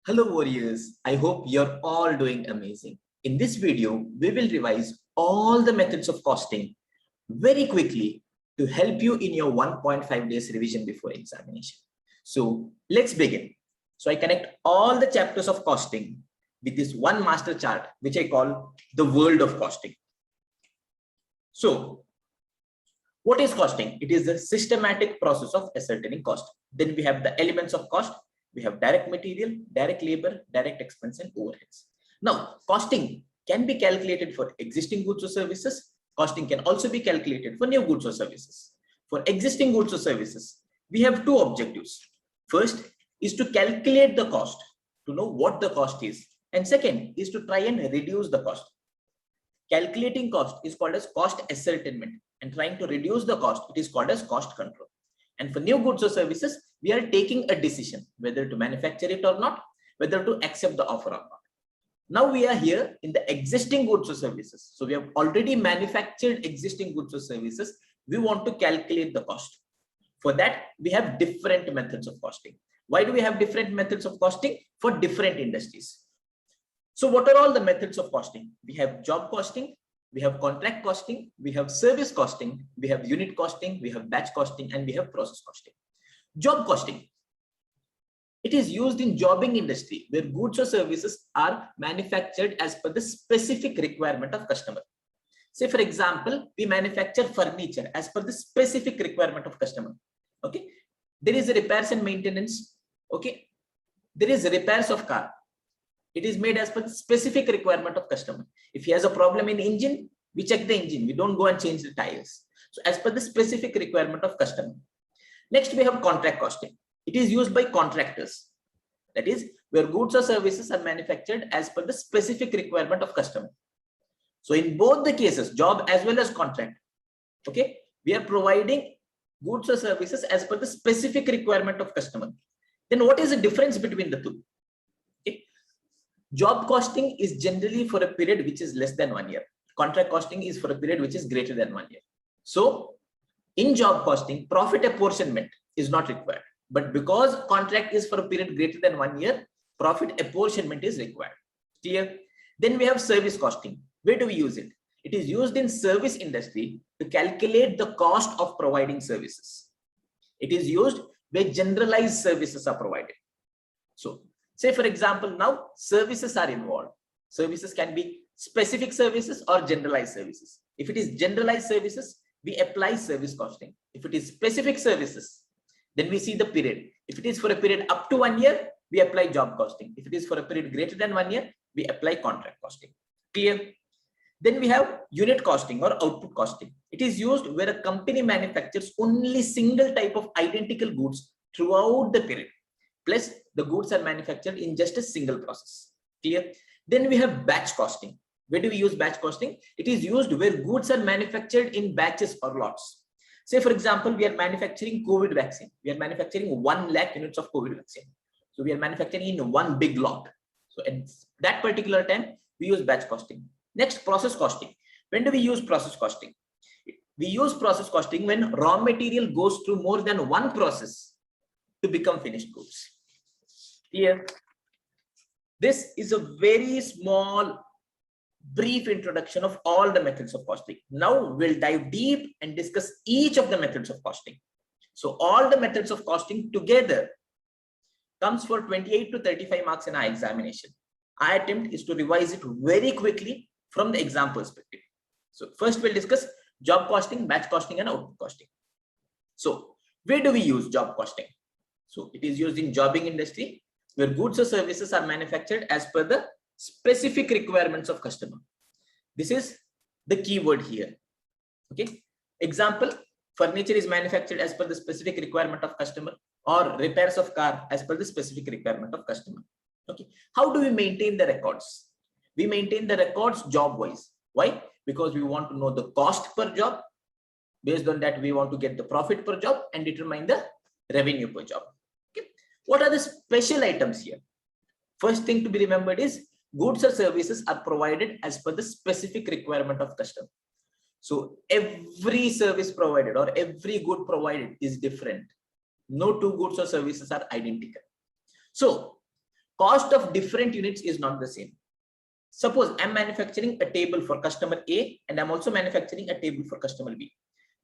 Hello warriors, I hope you're all doing amazing. In this video, we will revise all the methods of costing very quickly to help you in your 1.5 days revision before examination. So let's begin. So I connect all the chapters of costing with this one master chart, which I call the world of costing. So what is costing? It is the systematic process of ascertaining cost. Then we have the elements of cost. We have direct material, direct labor, direct expense, and overheads. Now, costing can be calculated for existing goods or services. Costing can also be calculated for new goods or services. For existing goods or services, we have two objectives. First is to calculate the cost, to know what the cost is. And second is to try and reduce the cost. Calculating cost is called as cost ascertainment, and trying to reduce the cost, it is called as cost control. And for new goods or services, we are taking a decision whether to manufacture it or not, whether to accept the offer or not. Now we are here in the existing goods or services. So we have already manufactured existing goods or services. We want to calculate the cost. For that, we have different methods of costing. Why do we have different methods of costing? For different industries. So what are all the methods of costing? We have job costing, we have contract costing, we have service costing, we have unit costing, we have batch costing, and we have process costing. Job costing. It is used in jobbing industry where goods or services are manufactured as per the specific requirement of customer. Say for example, we manufacture furniture as per the specific requirement of customer. Okay. There is a repairs and maintenance. Okay. There is repairs of car. It is made as per the specific requirement of customer. If he has a problem in engine, we check the engine. We don't go and change the tires. So as per the specific requirement of customer. Next, we have contract costing. It is used by contractors. That is where goods or services are manufactured as per the specific requirement of customer. So in both the cases, job as well as contract, okay, we are providing goods or services as per the specific requirement of customer. Then what is the difference between the two? Job costing is generally for a period which is less than 1 year. Contract costing is for a period which is greater than 1 year. So in job costing, profit apportionment is not required. But because contract is for a period greater than 1 year, profit apportionment is required. Clear? Then we have service costing. Where do we use it? It is used in service industry to calculate the cost of providing services. It is used where generalized services are provided. So say for example, now services are involved. Services can be specific services or generalized services. If it is generalized services, we apply service costing. If it is specific services, then we see the period. If it is for a period up to 1 year, we apply job costing. If it is for a period greater than 1 year, we apply contract costing. Clear? Then we have unit costing or output costing. It is used where a company manufactures only single type of identical goods throughout the period. Plus the goods are manufactured in just a single process. Clear? Then we have batch costing. Where do we use batch costing? It is used where goods are manufactured in batches or lots. Say for example, we are manufacturing COVID vaccine. We are manufacturing 1 lakh units of COVID vaccine. So we are manufacturing in one big lot. So at that particular time, we use batch costing. Next, process costing. When do we use process costing? We use process costing when raw material goes through more than one process to become finished goods. Here, this is a very small, brief introduction of all the methods of costing. Now we'll dive deep and discuss each of the methods of costing. So all the methods of costing together comes for 28 to 35 marks in our examination. Our attempt is to revise it very quickly from the exam perspective. So first we'll discuss job costing, batch costing, and output costing. So where do we use job costing? So it is used in jobbing industry where goods or services are manufactured as per the specific requirements of customer. This is the keyword here. Okay. Example, furniture is manufactured as per the specific requirement of customer, or repairs of car as per the specific requirement of customer. Okay. How do we maintain the records? We maintain the records job wise. Why? Because we want to know the cost per job. Based on that, we want to get the profit per job and determine the revenue per job. Okay. What are the special items here? First thing to be remembered is goods or services are provided as per the specific requirement of customer. So every service provided or every good provided is different. No two goods or services are identical. So cost of different units is not the same. Suppose I'm manufacturing a table for customer A and I'm also manufacturing a table for customer B.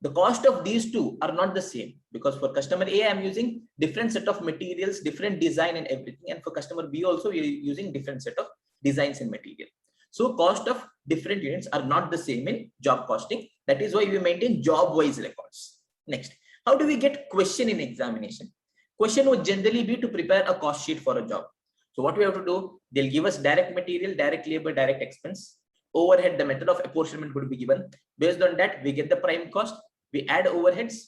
The cost of these two are not the same, because for customer A, I'm using different set of materials, different design and everything. And for customer B also, we're using different set of designs and material. So cost of different units are not the same in job costing. That is why we maintain job-wise records. Next, how do we get question in examination? Question would generally be to prepare a cost sheet for a job. So what we have to do, they'll give us direct material, direct labor, direct expense, overhead. The method of apportionment would be given. Based on that, we get the prime cost. We add overheads.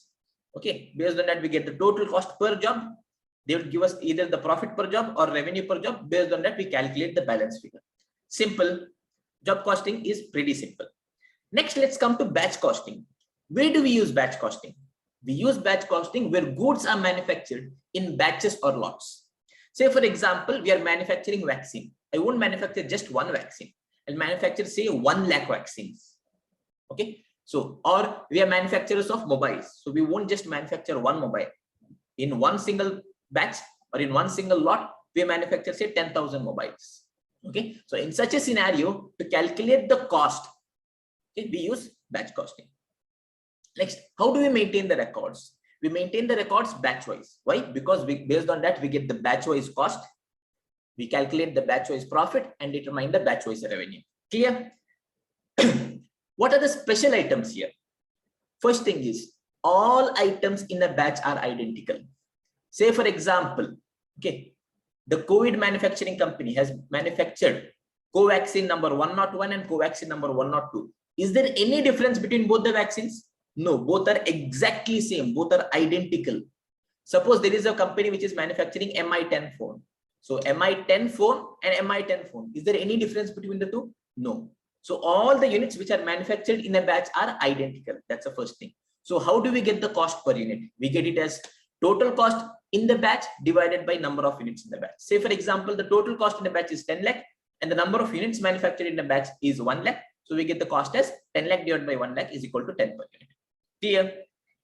Okay, based on that, we get the total cost per job. They would give us either the profit per job or revenue per job. Based on that, we calculate the balance figure. Simple. Job costing is pretty simple. Next, let's come to batch costing. Where do we use batch costing? We use batch costing where goods are manufactured in batches or lots. Say, for example, we are manufacturing vaccine. I won't manufacture just one vaccine. I'll manufacture, say, 1 lakh vaccines. Okay. So, or we are manufacturers of mobiles. So we won't just manufacture one mobile. In one single batch or in one single lot, we manufacture, say, 10,000 mobiles. Okay. So in such a scenario, to calculate the cost, okay, we use batch costing. Next, how do we maintain the records? We maintain the records batch-wise. Why? Because based on that, we get the batch-wise cost. We calculate the batch-wise profit and determine the batch-wise revenue. Clear? What are the special items here? First thing is, all items in a batch are identical. Say, for example, okay, the COVID manufacturing company has manufactured Covaxin number 101 and Covaxin number 102. Is there any difference between both the vaccines? No, both are exactly same. Both are identical. Suppose there is a company which is manufacturing MI10 phone. So MI10 phone and MI10 phone. Is there any difference between the two? No. So all the units which are manufactured in a batch are identical. That's the first thing. So how do we get the cost per unit? We get it as total cost in the batch divided by number of units in the batch. Say, for example, the total cost in the batch is 10 lakh and the number of units manufactured in the batch is 1 lakh. So we get the cost as 10 lakh divided by 1 lakh is equal to 10 per unit. Clear?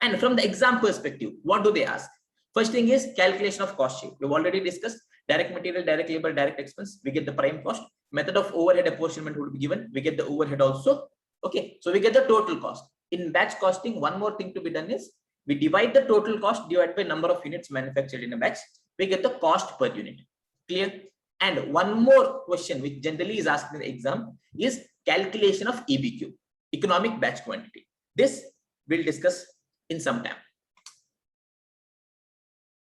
And from the exam perspective, what do they ask? First thing is calculation of cost sheet. We've already discussed direct material, direct labor, direct expense. We get the prime cost. Method of overhead apportionment would be given. We get the overhead also. Okay, so we get the total cost. In batch costing, one more thing to be done is we divide the total cost divided by number of units manufactured in a batch. We get the cost per unit. Clear? And one more question which generally is asked in the exam is calculation of EBQ, economic batch quantity. This we'll discuss in some time.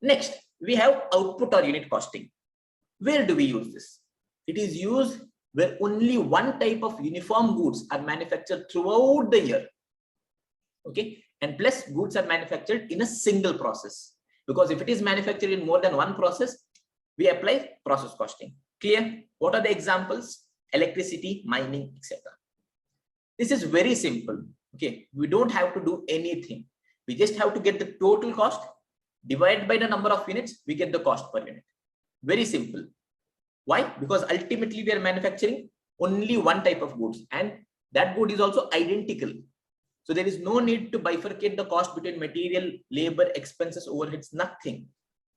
Next, we have output or unit costing. Where do we use this? It is used where only one type of uniform goods are manufactured throughout the year. Okay, and plus goods are manufactured in a single process. Because if it is manufactured in more than one process, we apply process costing. Clear? What are the examples? Electricity, mining, etc. This is very simple. Okay, we don't have to do anything. We just have to get the total cost, divide by the number of units, we get the cost per unit. Very simple. Why? Because ultimately we are manufacturing only one type of goods and that good is also identical. So there is no need to bifurcate the cost between material, labor, expenses, overheads, nothing.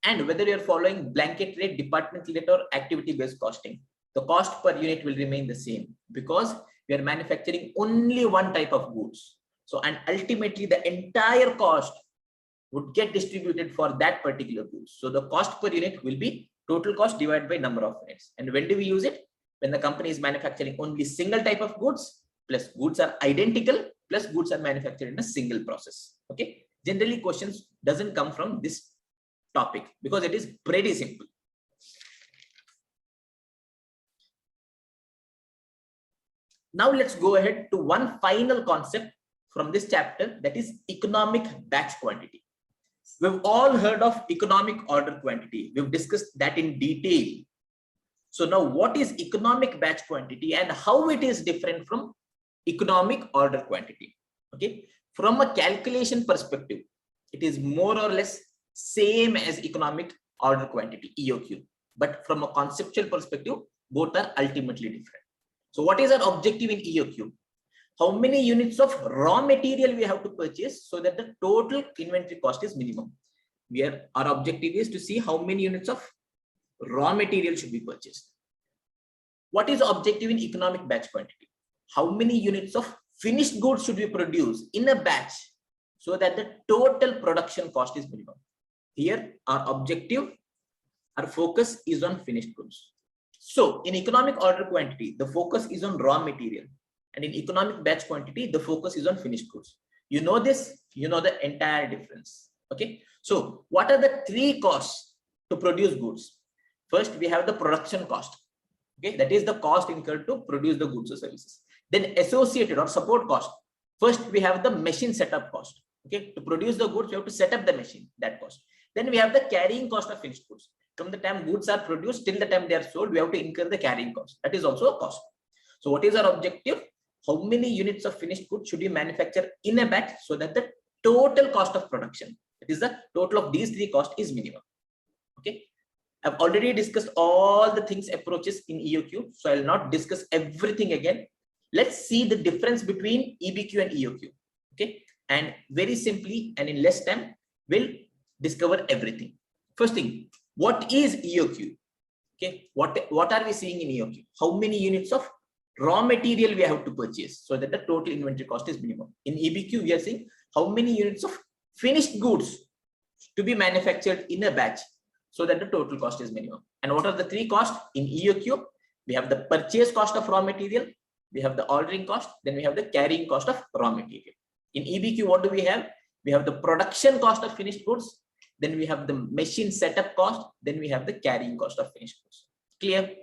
And whether you are following blanket rate, department rate or activity-based costing, the cost per unit will remain the same because we are manufacturing only one type of goods. So, and ultimately the entire cost would get distributed for that particular goods. So the cost per unit will be total cost divided by number of units. And when do we use it? When the company is manufacturing only single type of goods, plus goods are identical, plus goods are manufactured in a single process. Okay. Generally questions doesn't come from this topic because it is pretty simple. Now let's go ahead to one final concept from this chapter, that is economic batch quantity. We've all heard of economic order quantity. We've discussed that in detail. So now what is economic batch quantity and how it is different from economic order quantity? Okay, from a calculation perspective, it is more or less same as economic order quantity, EOQ. But from a conceptual perspective, both are ultimately different. So what is our objective in EOQ? How many units of raw material we have to purchase so that the total inventory cost is minimum. Our objective is to see how many units of raw material should be purchased. What is the objective in economic batch quantity? How many units of finished goods should be produced in a batch so that the total production cost is minimum? Here, our objective, our focus is on finished goods. So in economic order quantity, the focus is on raw material. And in economic batch quantity, the focus is on finished goods. You know this, you know the entire difference. Okay. So what are the three costs to produce goods? First, we have the production cost. Okay. That is the cost incurred to produce the goods or services. Then associated or support cost. First, we have the machine setup cost. Okay. To produce the goods, we have to set up the machine, that cost. Then we have the carrying cost of finished goods. From the time goods are produced till the time they are sold, we have to incur the carrying cost. That is also a cost. So what is our objective? How many units of finished goods should we manufacture in a batch so that the total cost of production, that is the total of these three costs, is minimum. Okay. I've already discussed all the things approaches in EOQ, so I'll not discuss everything again. Let's see the difference between EBQ and EOQ. Okay. And very simply and in less time, we'll discover everything. First thing, what is EOQ? Okay. What are we seeing in EOQ? How many units of raw material we have to purchase so that the total inventory cost is minimum? In EBQ, we are seeing how many units of finished goods to be manufactured in a batch so that the total cost is minimum. And what are the three costs? In EOQ, we have the purchase cost of raw material, we have the ordering cost, then we have the carrying cost of raw material. In EBQ, what do we have? We have the production cost of finished goods, then we have the machine setup cost, then we have the carrying cost of finished goods. Clear?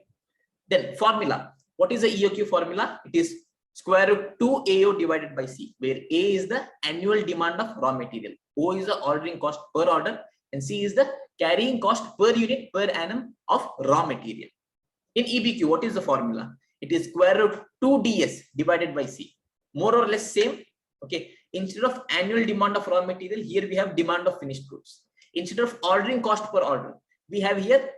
Then formula. What is the EOQ formula? It is square root 2 AO divided by C, where A is the annual demand of raw material, O is the ordering cost per order, and C is the carrying cost per unit per annum of raw material. In EBQ, what is the formula? It is square root 2 DS divided by C. More or less same. Okay. Instead of annual demand of raw material, here we have demand of finished goods. Instead of ordering cost per order, we have here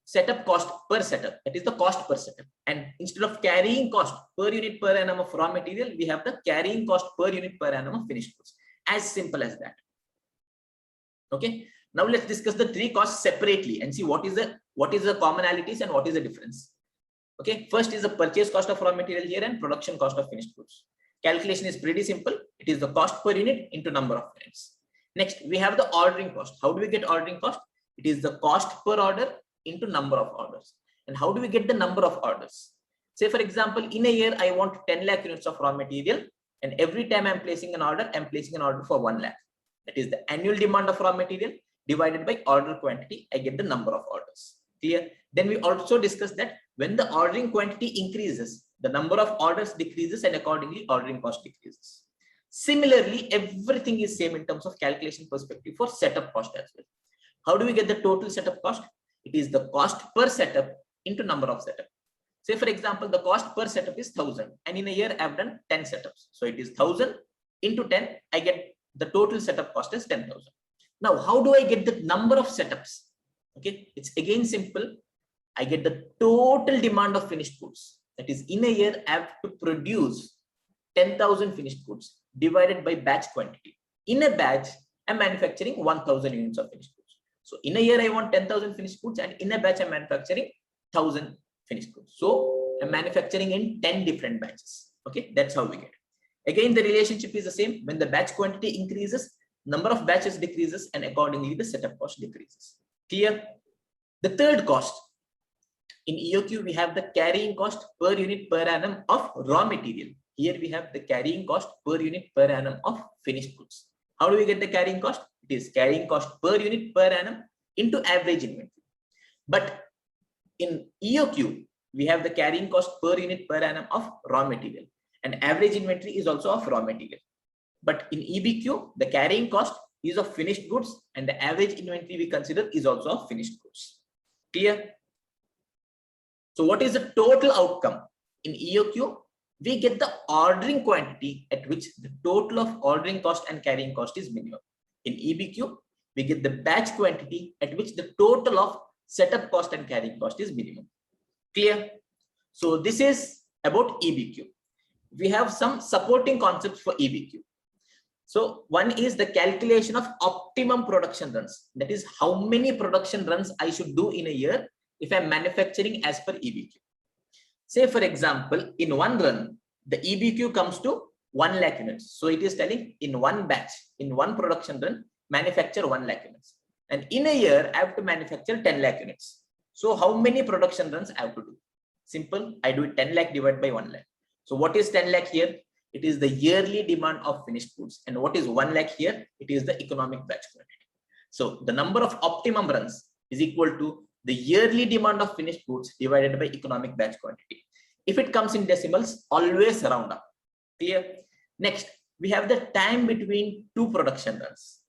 setup cost per setup, that is the cost per setup. And instead of carrying cost per unit per annum of raw material, we have the carrying cost per unit per annum of finished goods. As simple as that. Okay. Now let's discuss the three costs separately and see what is the commonalities and what is the difference. Okay. First is the purchase cost of raw material here and production cost of finished goods. Calculation is pretty simple. It is the cost per unit into number of units. Next, we have the ordering cost. How do we get ordering cost? It is the cost per order into number of orders. And how do we get the number of orders? Say, for example, in a year, I want 10 lakh units of raw material. And every time I'm placing an order, I'm placing an order for 1 lakh. That is the annual demand of raw material divided by order quantity. I get the number of orders. Clear? Then we also discussed that when the ordering quantity increases, the number of orders decreases and accordingly ordering cost decreases. Similarly, everything is same in terms of calculation perspective for setup cost as well. How do we get the total setup cost? It is the cost per setup into number of setup. Say, for example, the cost per setup is 1000 and in a year I've done 10 setups. So it is 1000 into 10, I get the total setup cost is 10,000. Now, how do I get the number of setups? Okay, it's again simple. I get the total demand of finished goods. That is, in a year, I have to produce 10,000 finished goods divided by batch quantity. In a batch, I'm manufacturing 1,000 units of finished goods. So in a year, I want 10,000 finished goods, and in a batch, I'm manufacturing 1,000 finished goods. So I'm manufacturing in 10 different batches. Okay, that's how we get it. Again, the relationship is the same. When the batch quantity increases, number of batches decreases, and accordingly, the setup cost decreases. Clear? The third cost. In EOQ, we have the carrying cost per unit per annum of raw material. Here we have the carrying cost per unit per annum of finished goods. How do we get the carrying cost? It is carrying cost per unit per annum into average inventory. But in EOQ, we have the carrying cost per unit per annum of raw material, and average inventory is also of raw material. But in EBQ, the carrying cost is of finished goods, and the average inventory we consider is also of finished goods. Clear? So what is the total outcome? In EOQ, we get the ordering quantity at which the total of ordering cost and carrying cost is minimum. In EBQ, we get the batch quantity at which the total of setup cost and carrying cost is minimum. Clear? So this is about EBQ. We have some supporting concepts for EBQ. So one is the calculation of optimum production runs. That is how many production runs I should do in a year if I'm manufacturing as per EBQ. Say for example, in one run, the EBQ comes to 1 lakh units. So it is telling in one batch, in one production run, manufacture 1 lakh units. And in a year, I have to manufacture 10 lakh units. So how many production runs I have to do? Simple, I do it 10 lakh divided by 1 lakh. So what is 10 lakh here? It is the yearly demand of finished goods. And what is 1 lakh here? It is the economic batch quantity. So the number of optimum runs is equal to the yearly demand of finished goods divided by economic batch quantity. If it comes in decimals, always round up. Clear? Next, we have the time between two production runs.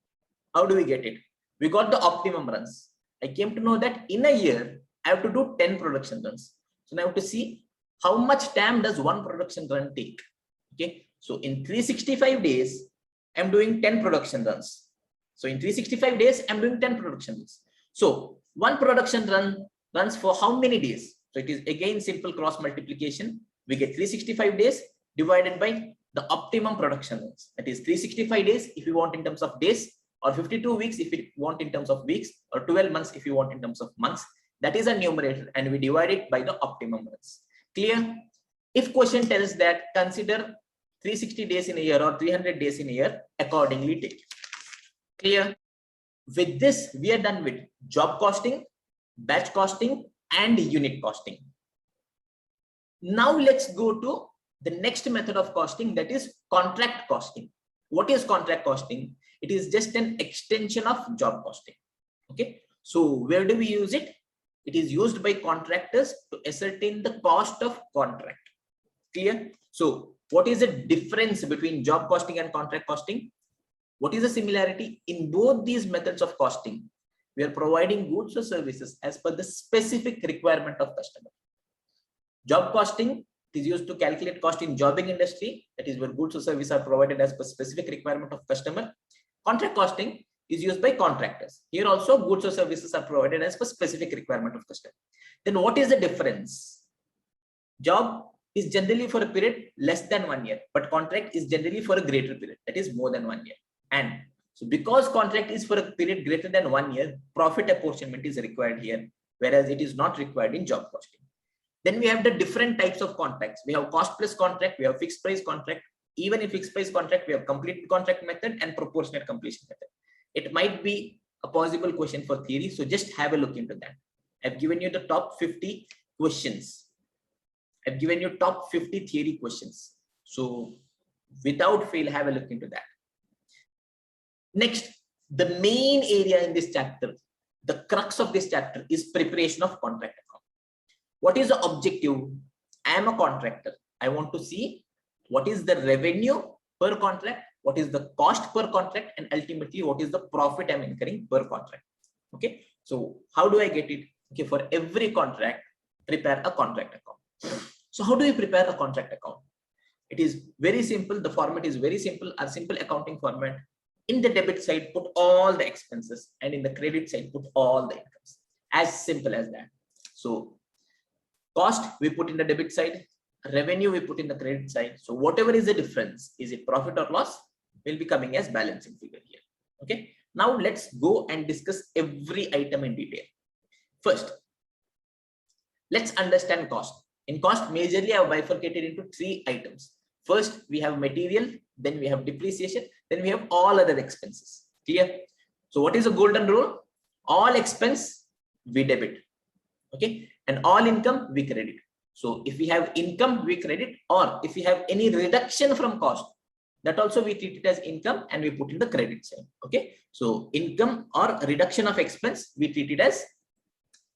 How do we get it? We got the optimum runs. I came to know that in a year, I have to do 10 production runs. So now I have to see how much time does one production run take. Okay, so in 365 days, I'm doing 10 production runs. So in 365 days, I'm doing 10 production runs. So one production run runs for how many days? So it is again simple cross multiplication. We get 365 days divided by the optimum production runs. That is 365 days if you want in terms of days, or 52 weeks if you want in terms of weeks, or 12 months if you want in terms of months. That is a numerator, and we divide it by the optimum runs. Clear? If question tells that consider 360 days in a year or 300 days in a year, accordingly take it. Clear? With this, we are done with job costing, batch costing, and unit costing. Now let's go to the next method of costing, that is contract costing. What is contract costing? It is just an extension of job costing. Okay, so where do we use it? It is used by contractors to ascertain the cost of contract. Clear? So what is the difference between job costing and contract costing? What is the similarity? In both these methods of costing, we are providing goods or services as per the specific requirement of customer. Job costing is used to calculate cost in jobbing industry, that is where goods or services are provided as per specific requirement of customer. Contract costing is used by contractors. Here also goods or services are provided as per specific requirement of customer. Then what is the difference? Job is generally for a period less than 1 year, but contract is generally for a greater period, that is more than 1 year. And so because contract is for a period greater than 1 year, profit apportionment is required here, whereas it is not required in job costing. Then we have the different types of contracts. We have cost plus contract, we have fixed price contract. Even in fixed price contract, we have complete contract method and proportionate completion method. It might be a possible question for theory, so just have a look into that. I've given you the top 50 questions. I've given you top 50 theory questions. So without fail, have a look into that. Next, the main area in this chapter, the crux of this chapter is preparation of contract account. What is the objective? I am a contractor. I want to see what is the revenue per contract, what is the cost per contract, and ultimately what is the profit I'm incurring per contract. Okay, so how do I get it? Okay, for every contract, prepare a contract account. So how do you prepare a contract account? It is very simple. The format is very simple, a simple accounting format. In the debit side, put all the expenses, and in the credit side, put all the incomes. As simple as that. So cost we put in the debit side, revenue we put in the credit side. So whatever is the difference, is it profit or loss, will be coming as balancing figure here. Okay, now let's go and discuss every item in detail. First, let's understand cost. In cost, majorly I have bifurcated into 3 items. First, we have material, then we have depreciation, then we have all other expenses. Clear? So what is the golden rule? All expense we debit. Okay, and all income we credit. So if we have income, we credit, or if we have any reduction from cost, that also we treat it as income and we put in the credit side. Okay, so income or reduction of expense, we treat it as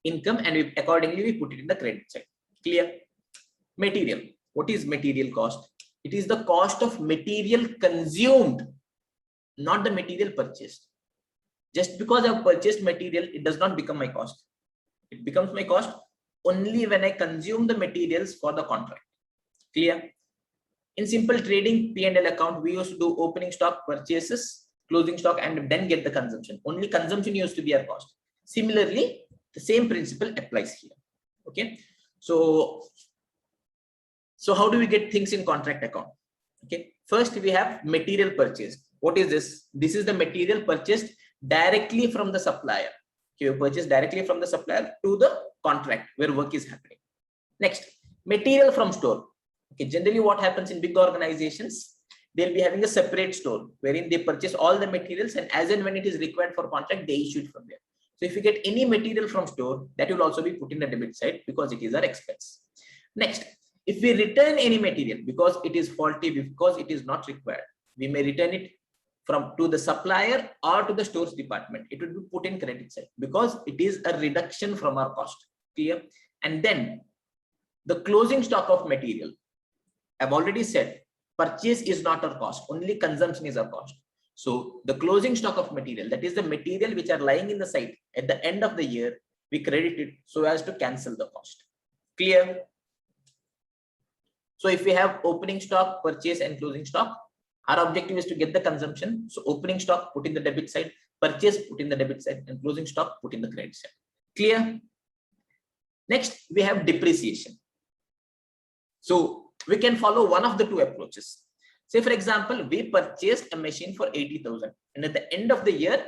income, and we accordingly we put it in the credit side. Clear? Material. What is material cost? It is the cost of material consumed, not the material purchased. Just because I've purchased material, it does not become my cost. It becomes my cost only when I consume the materials for the contract. Clear? In simple trading P&L account, we used to do opening stock, purchases, closing stock, and then get the consumption. Only consumption used to be our cost. Similarly, the same principle applies here. Okay, so how do we get things in contract account? Okay, first we have material purchased. What is this? This is the material purchased directly from the supplier. Okay, we purchase directly from the supplier to the contract where work is happening. Next, material from store. Okay, generally what happens in big organizations, they'll be having a separate store wherein they purchase all the materials, and as and when it is required for contract, they issue it from there. So if you get any material from store, that will also be put in the debit side because it is our expense. Next, if we return any material because it is faulty, because it is not required, we may return it to the supplier or to the stores department. It will be put in credit side because it is a reduction from our cost. Clear? And then the closing stock of material. I've already said purchase is not our cost, only consumption is our cost. So the closing stock of material, that is the material which are lying in the site at the end of the year, we credit it so as to cancel the cost. Clear? So if we have opening stock, purchase and closing stock, our objective is to get the consumption. So opening stock put in the debit side, purchase put in the debit side, and closing stock put in the credit side. Clear? Next, we have depreciation. So we can follow one of the two approaches. Say for example, we purchased a machine for 80,000 and at the end of the year,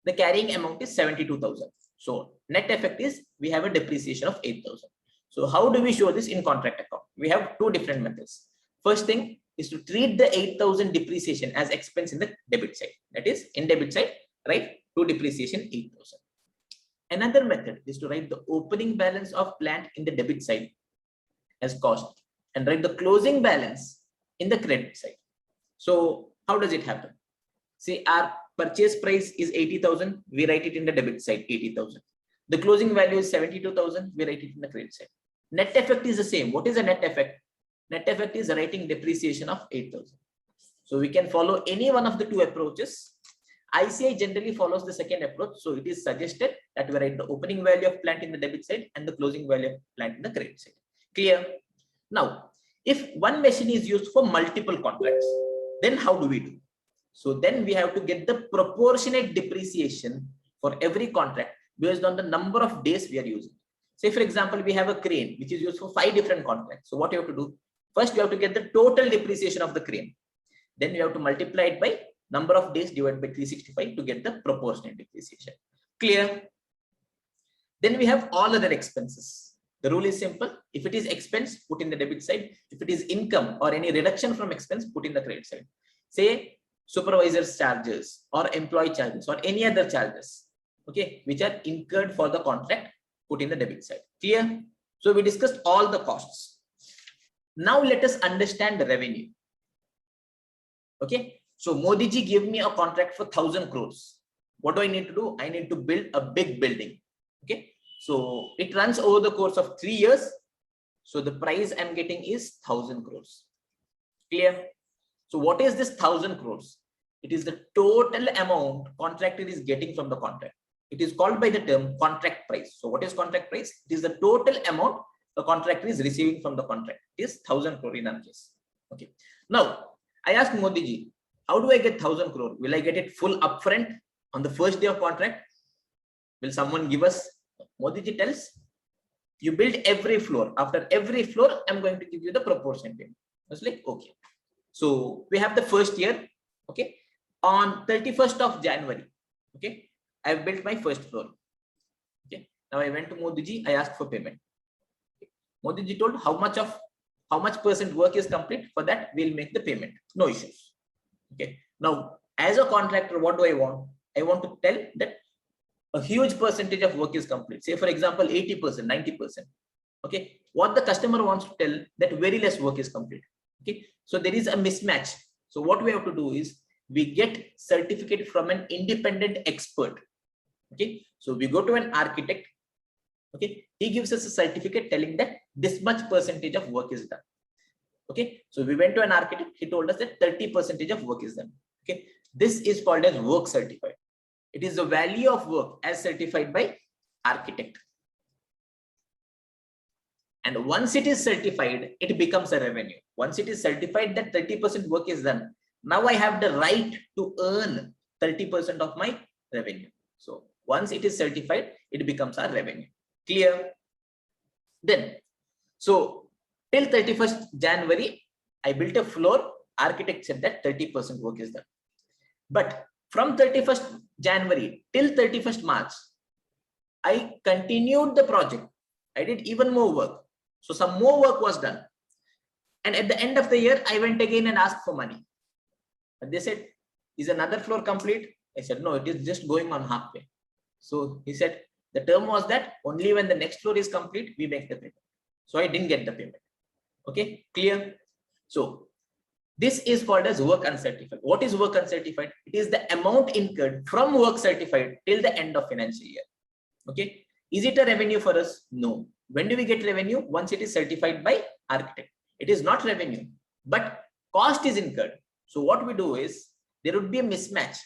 the carrying amount is 72,000. So net effect is we have a depreciation of 8,000. So how do we show this in contract account? We have two different methods. First thing is to treat the 8,000 depreciation as expense in the debit side. That is in debit side, right? To depreciation 8,000. Another method is to write the opening balance of plant in the debit side as cost and write the closing balance in the credit side. So how does it happen? See, our purchase price is 80,000. We write it in the debit side, 80,000. The closing value is 72,000. We write it in the credit side. Net effect is the same. What is the net effect? Net effect is writing depreciation of 8,000. So we can follow any one of the two approaches. ICAI generally follows the second approach. So it is suggested that we write the opening value of plant in the debit side and the closing value of plant in the credit side. Clear? Now, if one machine is used for multiple contracts, then how do we do? So then we have to get the proportionate depreciation for every contract based on the number of days we are using. Say for example, we have a crane which is used for 5 different contracts. So what you have to do? First, you have to get the total depreciation of the crane. Then you have to multiply it by number of days divided by 365 to get the proportionate depreciation. Clear? Then we have all other expenses. The rule is simple. If it is expense, put in the debit side. If it is income or any reduction from expense, put in the credit side. Say supervisor's charges or employee charges or any other charges, okay, which are incurred for the contract, put in the debit side. Clear? So we discussed all the costs. Now let us understand the revenue. Okay. So Modi ji gave me a contract for 1,000 crores. What do I need to do? I need to build a big building. Okay. So it runs over the course of 3 years. So the price I'm getting is 1,000 crores. Clear? So what is this 1,000 crores? It is the total amount contractor is getting from the contract. It is called by the term contract price. So what is contract price? It is the total amount the contractor is receiving from the contract. It is 1,000 crore in our case. Okay. Now I asked Modi ji, how do I get 1,000 crore? Will I get it full upfront on the first day of contract? Will someone give us? Modi ji tells, you build every floor. After every floor, I'm going to give you the proportion payment. I was like, okay. So we have the first year. Okay. On 31st of January. Okay. I've built my first floor. Okay. Now I went to Modi ji. I asked for payment. Okay. Modi ji told how much percent work is complete. For that, we'll make the payment. No issues. Okay. Now, as a contractor, what do I want? I want to tell that a huge percentage of work is complete. Say, for example, 80%, 90%. Okay. What the customer wants to tell that very less work is complete. Okay. So there is a mismatch. So what we have to do is we get certificate from an independent expert. Okay. So we go to an architect. Okay. He gives us a certificate telling that this much percentage of work is done. Okay. So we went to an architect. He told us that 30% of work is done. Okay. This is called as work certified. It is the value of work as certified by architect. And once it is certified, it becomes a revenue. Once it is certified that 30% work is done, now I have the right to earn 30% of my revenue. So once it is certified, it becomes our revenue. Clear? Then, so till 31st January, I built a floor. Architect said that 30% work is done. But from 31st January till 31st March, I continued the project. I did even more work. So some more work was done. And at the end of the year, I went again and asked for money. But they said, is another floor complete? I said, no, it is just going on halfway. So he said, the term was that only when the next floor is complete, we make the payment. So I didn't get the payment. Okay, clear? So this is called as work uncertified. What is work uncertified? It is the amount incurred from work certified till the end of financial year. Okay, is it a revenue for us? No. When do we get revenue? Once it is certified by architect. It is not revenue, but cost is incurred. So what we do is there would be a mismatch.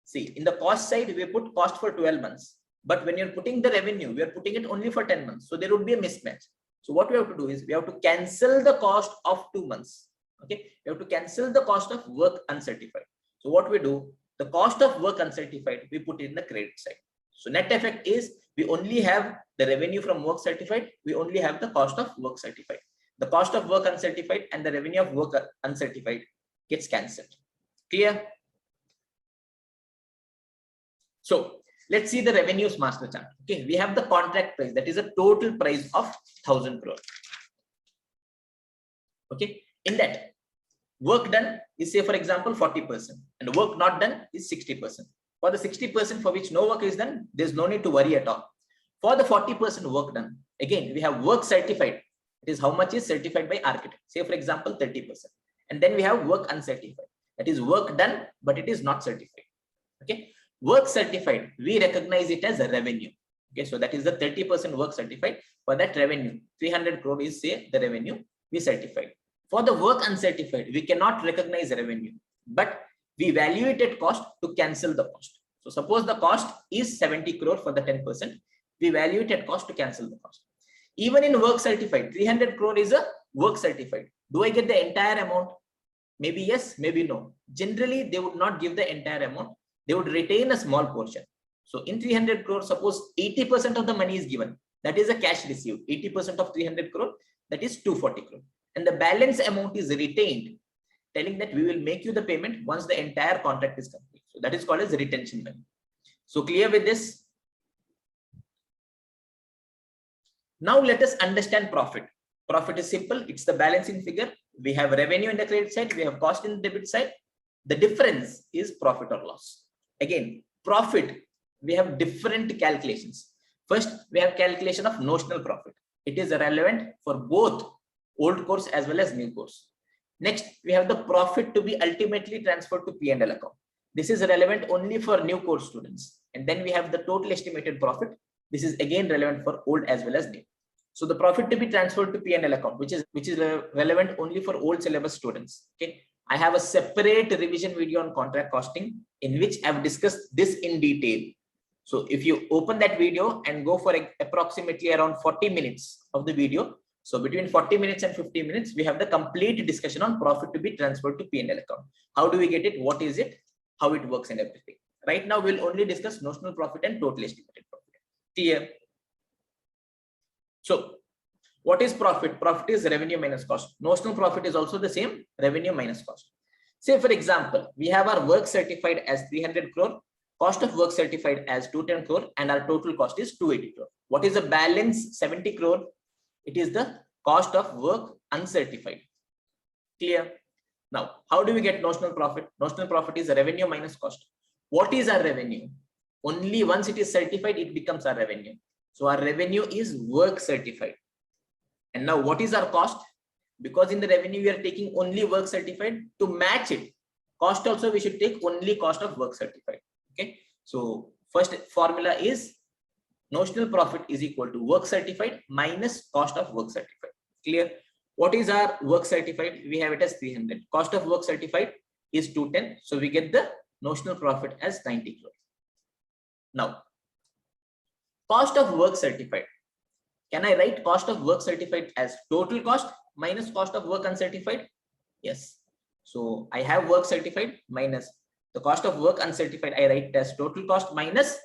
See, in the cost side, we put cost for 12 months. But when you're putting the revenue, we are putting it only for 10 months. So there would be a mismatch. So what we have to do is we have to cancel the cost of 2 months. Okay, we have to cancel the cost of work uncertified. So what we do, the cost of work uncertified, we put in the credit side. So net effect is we only have the revenue from work certified. We only have the cost of work certified. The cost of work uncertified and the revenue of work uncertified gets cancelled. Clear? So let's see the revenues master chart. Okay, we have the contract price, that is a total price of 1,000 crore. Okay, in that work done is, say for example 40% and work not done is 60%. For the 60% for which no work is done, there's no need to worry at all. For the 40% work done, again we have work certified. It is how much is certified by architect. Say for example 30%. And then we have work uncertified. That is work done, but it is not certified. Okay, work certified, we recognize it as a revenue. Okay, so that is the 30% work certified. For that revenue, 300 crore is, say, the revenue we certified. For the work uncertified, we cannot recognize revenue, but we value it at cost to cancel the cost. So suppose the cost is 70 crore for the 10%, we value it at cost to cancel the cost. Even in work certified, 300 crore is a work certified. Do I get the entire amount? Maybe yes, maybe no. Generally, they would not give the entire amount. They would retain a small portion. So in 300 crore, suppose 80% of the money is given. That is a cash received. 80% of 300 crore, that is 240 crore. And the balance amount is retained, telling that we will make you the payment once the entire contract is complete. So that is called as retention money. So clear with this? Now let us understand profit. Profit is simple. It's the balancing figure. We have revenue in the credit side. We have cost in the debit side. The difference is profit or loss. Again, profit, we have different calculations. First, we have calculation of notional profit. It is relevant for both old course as well as new course. Next, we have the profit to be ultimately transferred to P&L account. This is relevant only for new course students. And then we have the total estimated profit. This is again relevant for old as well as new. So the profit to be transferred to P&L account, which is relevant only for old syllabus students. Okay, I have a separate revision video on contract costing in which I've discussed this in detail. So if you open that video and go for approximately around 40 minutes of the video, so between 40 minutes and 50 minutes, we have the complete discussion on profit to be transferred to P&L account. How do we get it? What is it? How it works and everything. Right now, we'll only discuss notional profit and total estimated profit. Clear? So what is profit? Profit is revenue minus cost. Notional profit is also the same, revenue minus cost. Say for example, we have our work certified as 300 crore, cost of work certified as 210 crore, and our total cost is 280 crore. What is the balance? 70 crore. It is the cost of work uncertified. Clear? Now, how do we get notional profit? Notional profit is revenue minus cost. What is our revenue? Only once it is certified, it becomes our revenue. So our revenue is work certified. And now what is our cost? Because in the revenue, we are taking only work certified. To match it, cost also we should take only cost of work certified. Okay. So first formula is notional profit is equal to work certified minus cost of work certified. Clear? What is our work certified? We have it as 300. Cost of work certified is 210. So we get the notional profit as 90 crore. Now, cost of work certified. Can I write cost of work certified as total cost minus cost of work uncertified? Yes. So I have work certified minus the cost of work uncertified. I write it as total cost minus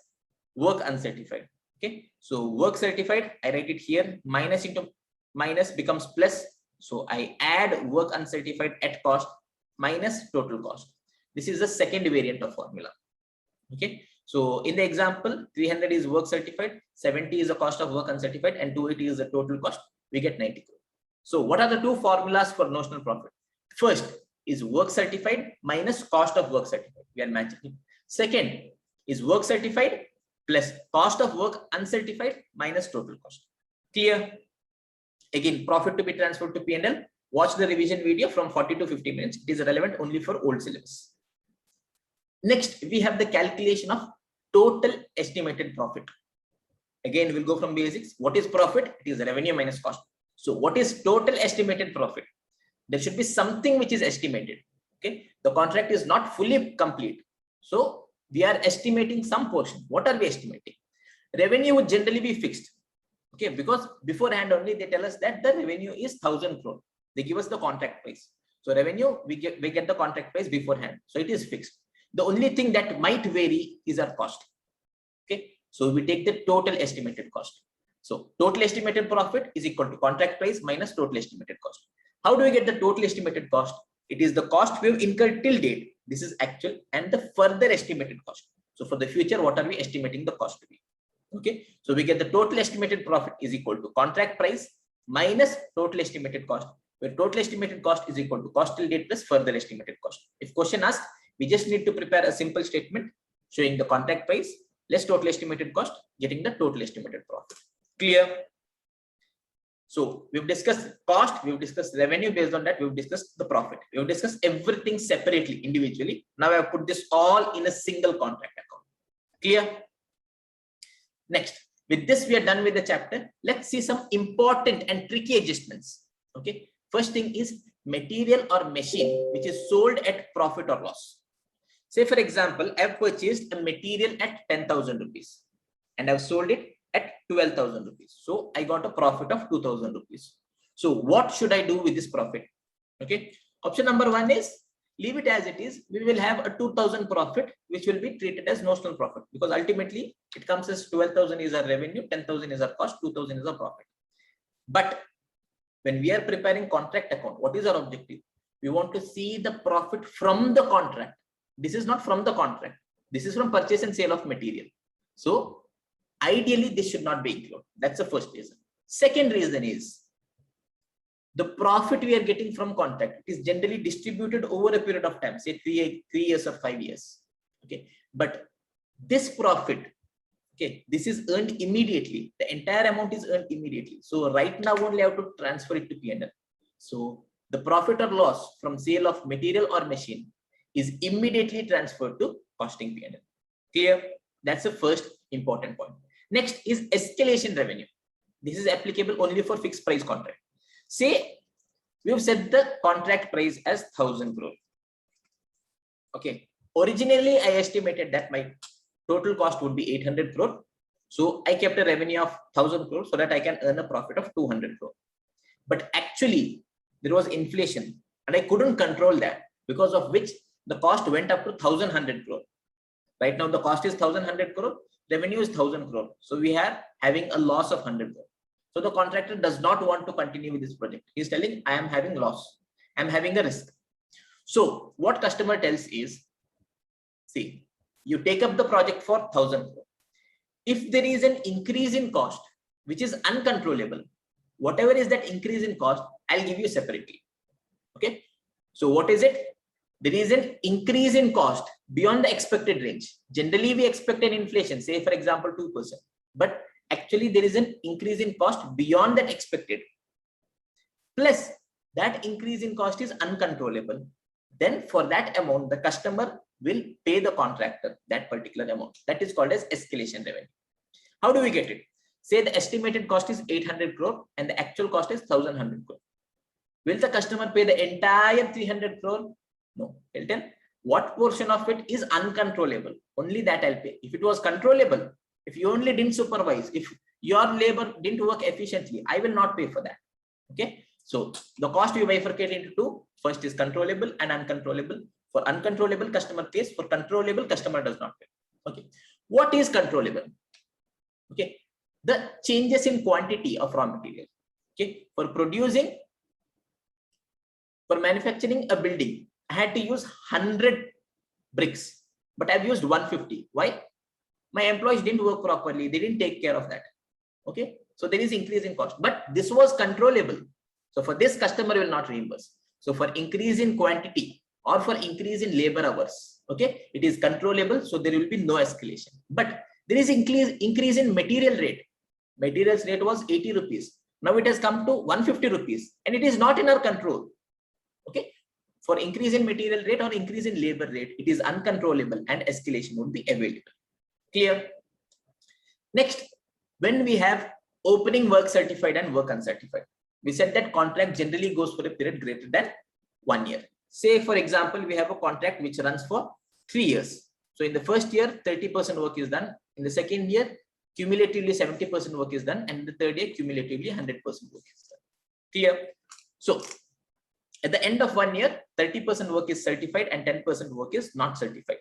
work uncertified. Okay. So work certified, I write it here, minus into minus becomes plus. So I add work uncertified at cost minus total cost. This is the second variant of formula. Okay. So in the example, 300 is work certified, 70 is the cost of work uncertified, and 280 is the total cost. We get 90 crore. So what are the two formulas for notional profit? First is work certified minus cost of work certified. We are matching it. Second is work certified plus cost of work uncertified minus total cost. Clear? Again, profit to be transferred to P&L. Watch the revision video from 40 to 50 minutes. It is relevant only for old syllabus. Next, we have the calculation of total estimated profit. Again, we'll go from basics. What is profit? It is revenue minus cost. So what is total estimated profit? There should be something which is estimated. Okay, the contract is not fully complete. So we are estimating some portion. What are we estimating? Revenue would generally be fixed. Okay, because beforehand only they tell us that the revenue is 1,000 crore. They give us the contract price. So revenue, we get the contract price beforehand. So it is fixed. The only thing that might vary is our cost. Okay, so we take the total estimated cost. So total estimated profit is equal to contract price minus total estimated cost. How do we get the total estimated cost? It is the cost we've incurred till date. This is actual and the further estimated cost. So for the future, what are we estimating the cost to be? Okay, so we get the total estimated profit is equal to contract price minus total estimated cost, where total estimated cost is equal to cost till date plus further estimated cost. If question asks, we just need to prepare a simple statement showing the contract price less total estimated cost, getting the total estimated profit. Clear? So we've discussed cost, we've discussed revenue. Based on that, we've discussed the profit. We've discussed everything separately, individually. Now I have put this all in a single contract account. Clear? Next, with this, we are done with the chapter. Let's see some important and tricky adjustments. Okay. First thing is material or machine which is sold at profit or loss. Say, for example, I've purchased a material at 10,000 rupees and I've sold it at 12,000 rupees. So I got a profit of 2,000 rupees. So what should I do with this profit? Okay. Option number one is leave it as it is. We will have a 2,000 profit, which will be treated as notional profit, because ultimately it comes as 12,000 is our revenue, 10,000 is our cost, 2,000 is our profit. But when we are preparing contract account, what is our objective? We want to see the profit from the contract. This is not from the contract. This is from purchase and sale of material. So ideally, this should not be included. That's the first reason. Second reason is the profit we are getting from contract is generally distributed over a period of time, say 3 years or 5 years. Okay, but this profit, okay, this is earned immediately. The entire amount is earned immediately. So right now only I have to transfer it to P&L. So the profit or loss from sale of material or machine is immediately transferred to costing P&L. Clear? That's the first important point. Next is escalation revenue. This is applicable only for fixed price contract. Say we've set the contract price as 1,000 crore. Okay. Originally, I estimated that my total cost would be 800 crore. So I kept a revenue of 1,000 crore so that I can earn a profit of 200 crore. But actually, there was inflation and I couldn't control that, because of which the cost went up to 1,100 crore. Right now, the cost is 1,100 crore. Revenue is 1,000 crore. So we are having a loss of 100 crore. So the contractor does not want to continue with this project. He's telling, I am having loss. I'm having a risk. So what customer tells is, see, you take up the project for 1,000 crore. If there is an increase in cost, which is uncontrollable, whatever is that increase in cost, I'll give you separately. Okay. So what is it? There is an increase in cost beyond the expected range. Generally, we expect an inflation, say for example, 2%. But actually, there is an increase in cost beyond that expected. Plus, that increase in cost is uncontrollable. Then for that amount, the customer will pay the contractor that particular amount. That is called as escalation revenue. How do we get it? Say the estimated cost is 800 crore and the actual cost is 1,100 crore. Will the customer pay the entire 300 crore? No. He'll tell what portion of it is uncontrollable. Only that I'll pay. If it was controllable, if you only didn't supervise, if your labor didn't work efficiently, I will not pay for that. Okay. So the cost we bifurcate into two. First is controllable and uncontrollable. For uncontrollable, customer pays. For controllable, customer does not pay. Okay. What is controllable? Okay. The changes in quantity of raw material. Okay. For manufacturing a building, I had to use 100 bricks, but I've used 150. Why? My employees didn't work properly. They didn't take care of that. Okay. So there is increase in cost, but this was controllable. So for this, customer will not reimburse. So for increase in quantity or for increase in labor hours, okay, it is controllable. So there will be no escalation. But there is increase in material rate. Materials rate was 80 rupees. Now it has come to 150 rupees and it is not in our control. Okay. For increase in material rate or increase in labor rate, it is uncontrollable and escalation would be available. Clear? Next, when we have opening work certified and work uncertified, we said that contract generally goes for a period greater than 1 year. Say, for example, we have a contract which runs for 3 years. So in the first year, 30% work is done. In the second year, cumulatively 70% work is done. And in the third year, cumulatively 100% work is done. Clear? So at the end of 1 year, 30% work is certified and 10% work is not certified.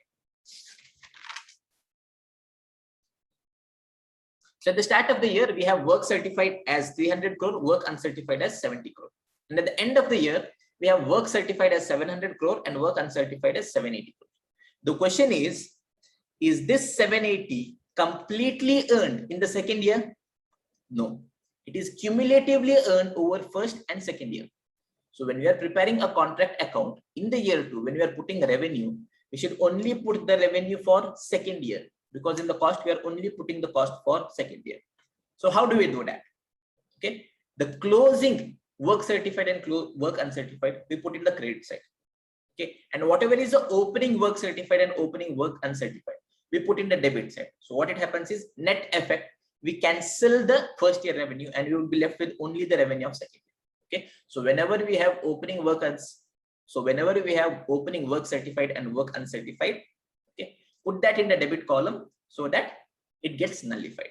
So at the start of the year, we have work certified as 300 crore, work uncertified as 70 crore. And at the end of the year, we have work certified as 700 crore and work uncertified as 780 crore. The question is this 780 completely earned in the second year? No, it is cumulatively earned over first and second year. So when we are preparing a contract account in the year 2, when we are putting revenue, we should only put the revenue for second year, because in the cost, we are only putting the cost for second year. So how do we do that? Okay, the closing work certified and work uncertified, we put in the credit side. Okay, and whatever is the opening work certified and opening work uncertified, we put in the debit side. So what it happens is net effect, we cancel the first year revenue and we will be left with only the revenue of second year. Okay, so whenever we have opening work certified and work uncertified, okay, put that in the debit column so that it gets nullified.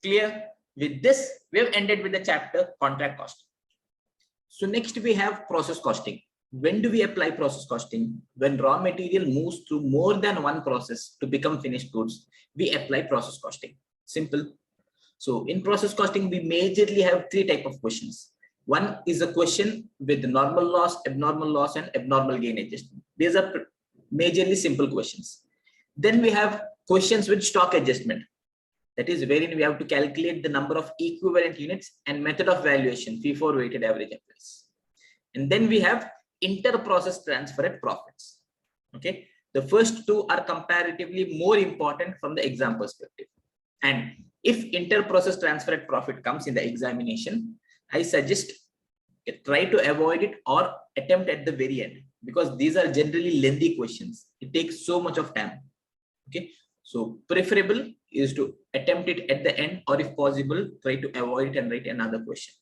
Clear? With this, we have ended with the chapter contract costing. So next we have process costing. When do we apply process costing? When raw material moves through more than one process to become finished goods, we apply process costing. Simple. So in process costing, we majorly have 3 types of questions. One is a question with normal loss, and abnormal gain adjustment. These are majorly simple questions. Then we have questions with stock adjustment. That is wherein we have to calculate the number of equivalent units and method of valuation, FIFO weighted average price. And then we have inter-process transferred profits. Okay, the first 2 are comparatively more important from the exam perspective. And if inter-process transferred profit comes in the examination, I suggest try to avoid it or attempt at the very end, because these are generally lengthy questions. It takes so much of time. Okay, so preferable is to attempt it at the end, or if possible, try to avoid it and write another question.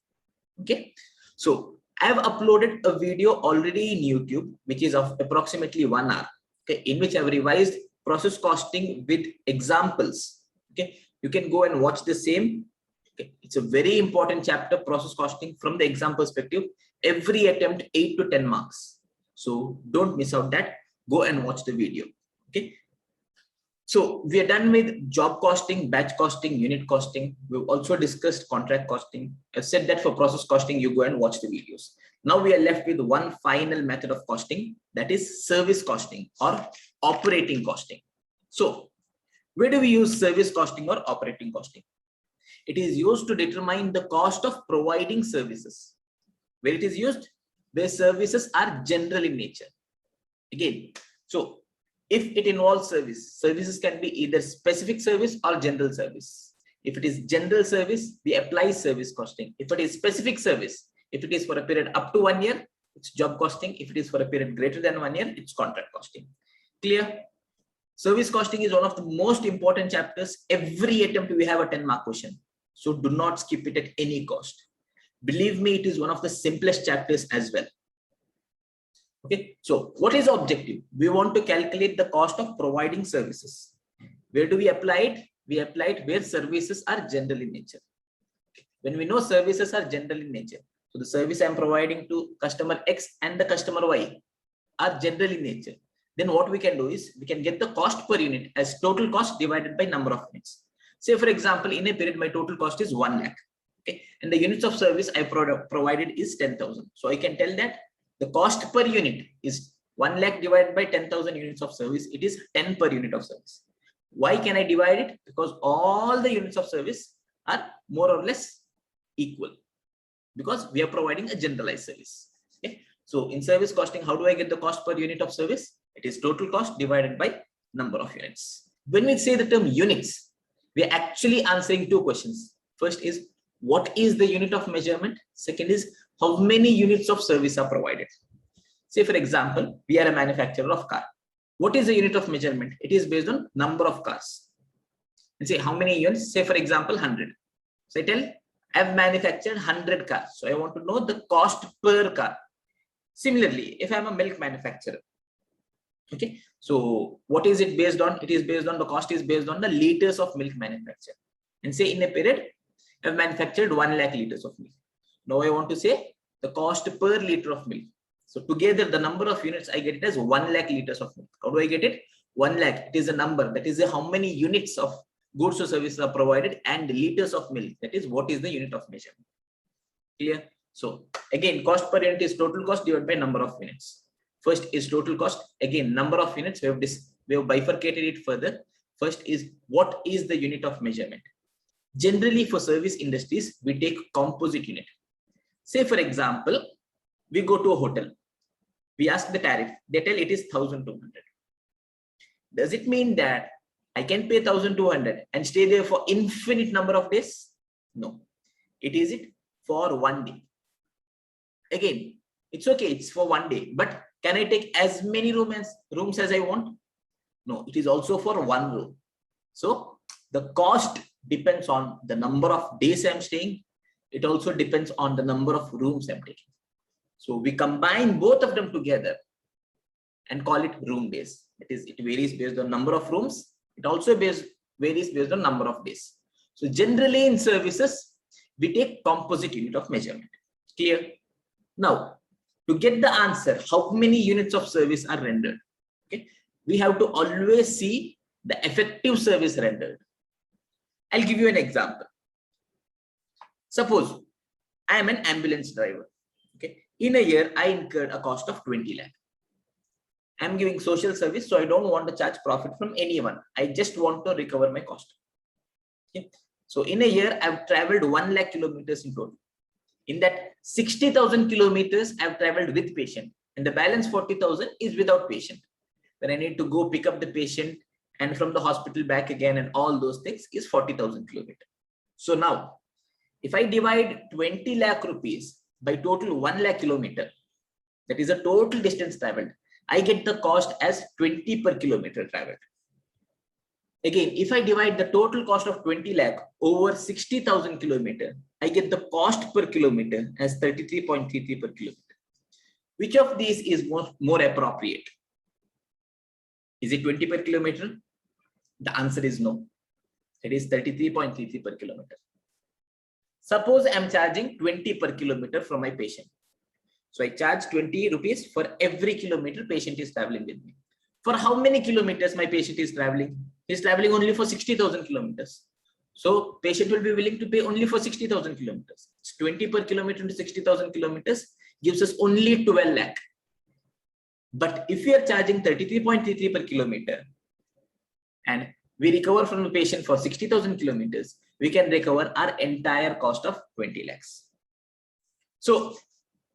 Okay, so I have uploaded a video already in YouTube, which is of approximately 1 hour. Okay, in which I have revised process costing with examples. Okay, you can go and watch the same. Okay, it's a very important chapter, process costing, from the exam perspective. Every attempt 8 to 10 marks. So don't miss out that. Go and watch the video. Okay. So we are done with job costing, batch costing, unit costing. We've also discussed contract costing. I've said that for process costing, you go and watch the videos. Now we are left with one final method of costing, that is service costing or operating costing. So where do we use service costing or operating costing? It is used to determine the cost of providing services. Where it is used? Where services are general in nature. Again, so if it involves services can be either specific service or general service. If it is general service, we apply service costing. If it is specific service, if it is for a period up to 1 year, it's job costing. If it is for a period greater than 1 year, it's contract costing. Clear? Service costing is one of the most important chapters. Every attempt we have a 10-mark question. So do not skip it at any cost. Believe me, it is one of the simplest chapters as well. Okay, so what is the objective? We want to calculate the cost of providing services. Where do we apply it? We apply it where services are general in nature. When we know services are general in nature, so the service I'm providing to customer X and the customer Y are general in nature, then what we can do is we can get the cost per unit as total cost divided by number of units. Say for example, in a period, my total cost is 1 lakh. Okay, and the units of service I provided is 10,000. So I can tell that the cost per unit is 1 lakh divided by 10,000 units of service. It is 10 per unit of service. Why can I divide it? Because all the units of service are more or less equal, because we are providing a generalized service. Okay. So in service costing, how do I get the cost per unit of service? It is total cost divided by number of units. When we say the term units, we are actually answering two questions. First is, what is the unit of measurement? Second is, how many units of service are provided? Say for example, we are a manufacturer of car. What is the unit of measurement? It is based on number of cars. And say how many units? Say for example, 100. So I tell, I have manufactured 100 cars. So I want to know the cost per car. Similarly, if I am a milk manufacturer, okay, so what is it based on? It is based on, the cost is based on the liters of milk manufactured. And say in a period, I have manufactured 1 lakh liters of milk. Now I want to say the cost per liter of milk. So together the number of units, I get it as 1 lakh liters of milk. How do I get it? 1 lakh. It is a number. That is how many units of goods or services are provided, and liters of milk. That is what is the unit of measurement. Clear? So again, cost per unit is total cost divided by number of units. First is total cost. Again, number of units. We have bifurcated it further. First is, what is the unit of measurement? Generally for service industries, we take composite unit. Say for example, we go to a hotel. We ask the tariff. They tell it is 1,200. Does it mean that I can pay 1,200 and stay there for infinite number of days? No. It is it for 1 day. Again, it's okay. It's for 1 day. But can I take as many rooms as I want? No. It is also for 1 room. So the cost depends on the number of days I'm staying. It also depends on the number of rooms I'm taking. So we combine both of them together and call it room days. That is, it varies based on number of rooms. It also varies based on number of days. So generally in services, we take composite unit of measurement. Clear? Now, to get the answer, how many units of service are rendered? Okay, we have to always see the effective service rendered. I'll give you an example. Suppose I am an ambulance driver. Okay, in a year, I incurred a cost of 20 lakh. I'm giving social service, so I don't want to charge profit from anyone. I just want to recover my cost. Okay. So in a year, I've traveled 1 lakh kilometers in total. In that 60,000 kilometers, I've traveled with patient, and the balance 40,000 is without patient. When I need to go pick up the patient and from the hospital back again and all those things is 40,000 kilometers. So now, if I divide 20 lakh rupees by total 1 lakh kilometer, that is a total distance traveled, I get the cost as 20 per kilometer traveled. Again, if I divide the total cost of 20 lakh over 60,000 kilometer, I get the cost per kilometer as 33.33 per kilometer. Which of these is more appropriate? Is it 20 per kilometer? The answer is no. It is 33.33 per kilometer. Suppose I'm charging 20 per kilometer from my patient. So I charge 20 rupees for every kilometer patient is traveling with me. For how many kilometers my patient is traveling? He's traveling only for 60,000 kilometers. So patient will be willing to pay only for 60,000 kilometers. It's 20 per kilometer into 60,000 kilometers gives us only 12 lakh. But if we are charging 33.33 per kilometer and we recover from the patient for 60,000 kilometers, we can recover our entire cost of 20 lakhs. So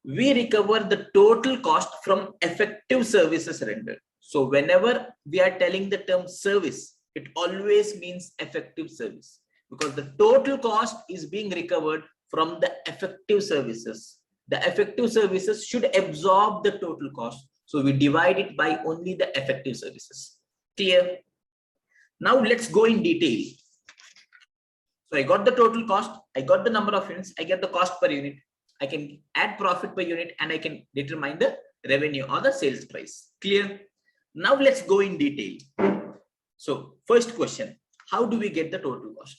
we recover the total cost from effective services rendered. So whenever we are telling the term service, it always means effective service, because the total cost is being recovered from the effective services. The effective services should absorb the total cost. So we divide it by only the effective services. Clear? Now let's go in detail. So I got the total cost, I got the number of units, I get the cost per unit. I can add profit per unit and I can determine the revenue or the sales price. Clear? Now let's go in detail. So first question, how do we get the total cost?